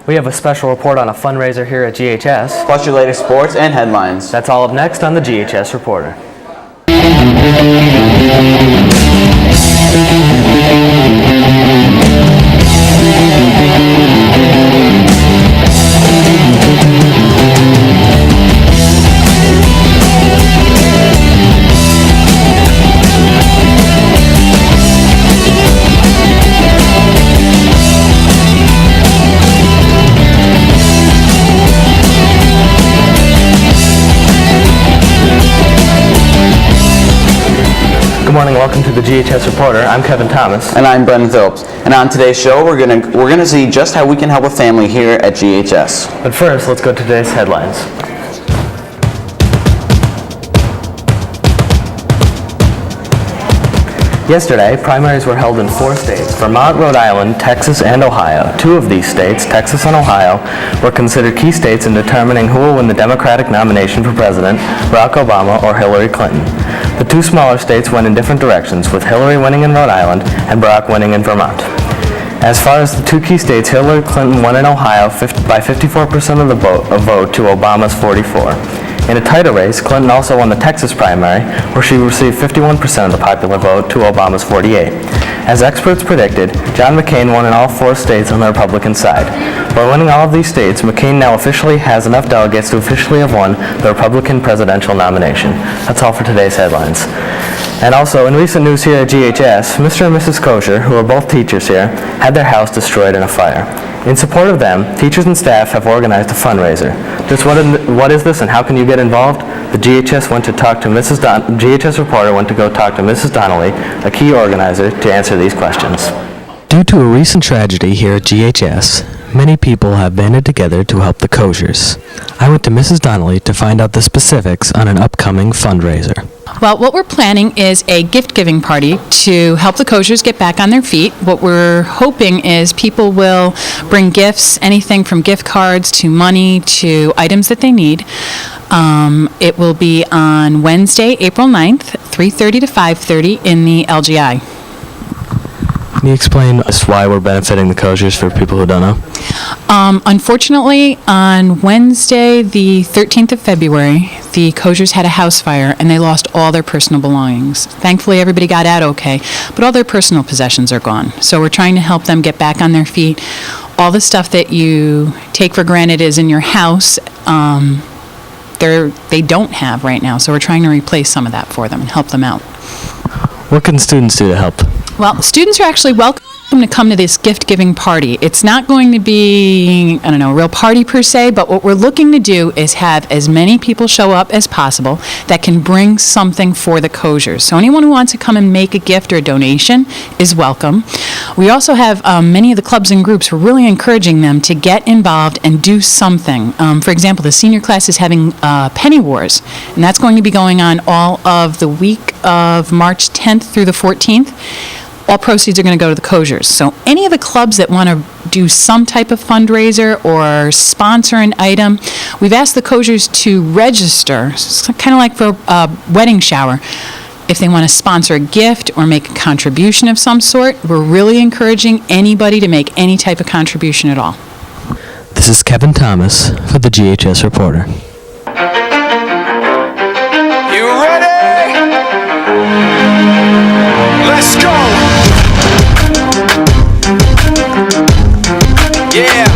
We have a special report on a fundraiser here at GHS. Plus your latest sports and headlines. That's all up next on the GHS Reporter. Good morning, welcome to the GHS Reporter. I'm Kevin Thomas. And I'm Brendan Phillips. And on today's show, we're gonna see just how we can help a family here at GHS. But first, let's go to today's headlines. Yesterday, primaries were held in 4 states: Vermont, Rhode Island, Texas, and Ohio. 2 of these states, Texas and Ohio, were considered key states in determining who will win the Democratic nomination for president, Barack Obama or Hillary Clinton. The 2 smaller states went in different directions, with Hillary winning in Rhode Island and Barack winning in Vermont. As far as the 2 key states, Hillary Clinton won in Ohio by 54% of the vote to Obama's 44%. In a tighter race, Clinton also won the Texas primary, where she received 51% of the popular vote to Obama's 48%. As experts predicted, John McCain won in all 4 states on the Republican side. By winning all of these states, McCain now officially has enough delegates to officially have won the Republican presidential nomination. That's all for today's headlines. And also, in recent news here at GHS, Mr. and Mrs. Kosher, who are both teachers here, had their house destroyed in a fire. In support of them, teachers and staff have organized a fundraiser. Just what is this and how can you get involved? The GHS GHS Reporter went to go talk to Mrs. Donnelly, a key organizer, to answer these questions. Due to a recent tragedy here at GHS, many people have banded together to help the Koshers. I went to Mrs. Donnelly to find out the specifics on an upcoming fundraiser. Well, what we're planning is a gift-giving party to help the Koshers get back on their feet. What we're hoping is people will bring gifts, anything from gift cards to money to items that they need. It will be on Wednesday, April 9th, 3:30 to 5:30 in the LGI. Can you explain why we're benefiting the Koshers for people who don't know? Unfortunately, on Wednesday, the 13th of February, the Koshers had a house fire and they lost all their personal belongings. Thankfully, everybody got out okay, but all their personal possessions are gone. So we're trying to help them get back on their feet. All the stuff that you take for granted is in your house, they don't have right now. So we're trying to replace some of that for them and help them out. What can students do to help? Well, students are actually welcome to come to this gift-giving party. It's not going to be, a real party per se, but what we're looking to do is have as many people show up as possible that can bring something for the Koshers. So anyone who wants to come and make a gift or a donation is welcome. We also have many of the clubs and groups. We're really encouraging them to get involved and do something. For example, the senior class is having Penny Wars, and that's going to be going on all of the week of March 10th through the 14th. All proceeds are going to go to the Koshers. So any of the clubs that want to do some type of fundraiser or sponsor an item, we've asked the Koshers to register, kind of like for a wedding shower. If they want to sponsor a gift or make a contribution of some sort, we're really encouraging anybody to make any type of contribution at all. This is Kevin Thomas for the GHS Reporter. You ready? Let's go! Yeah.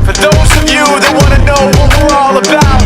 For those of you that want to know what we're all about,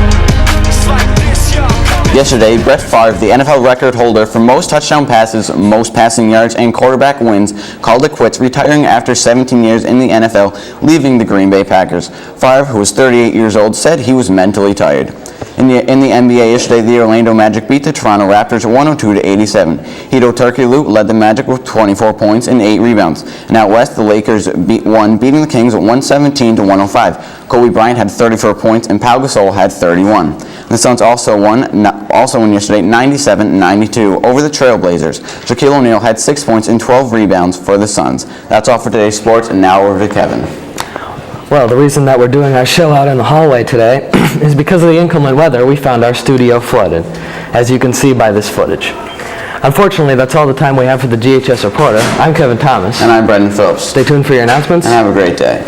it's like this, y'all. Yesterday, Brett Favre, the NFL record holder for most touchdown passes, most passing yards, and quarterback wins, called it quits, retiring after 17 years in the NFL, leaving the Green Bay Packers. Favre, who was 38 years old, said he was mentally tired. In the NBA yesterday, the Orlando Magic beat the Toronto Raptors 102-87. Hedo Turkoglu led the Magic with 24 points and 8 rebounds. And out west, the Lakers won, beating the Kings 117-105. Kobe Bryant had 34 points and Pau Gasol had 31. The Suns also won yesterday 97-92 over the Trailblazers. Shaquille O'Neal had 6 points and 12 rebounds for the Suns. That's all for today's sports, and now over to Kevin. Well, the reason that we're doing our show out in the hallway today is because of the inclement weather. We found our studio flooded, as you can see by this footage. Unfortunately, that's all the time we have for the GHS Reporter. I'm Kevin Thomas. And I'm Brendan Phillips. Stay tuned for your announcements. And have a great day.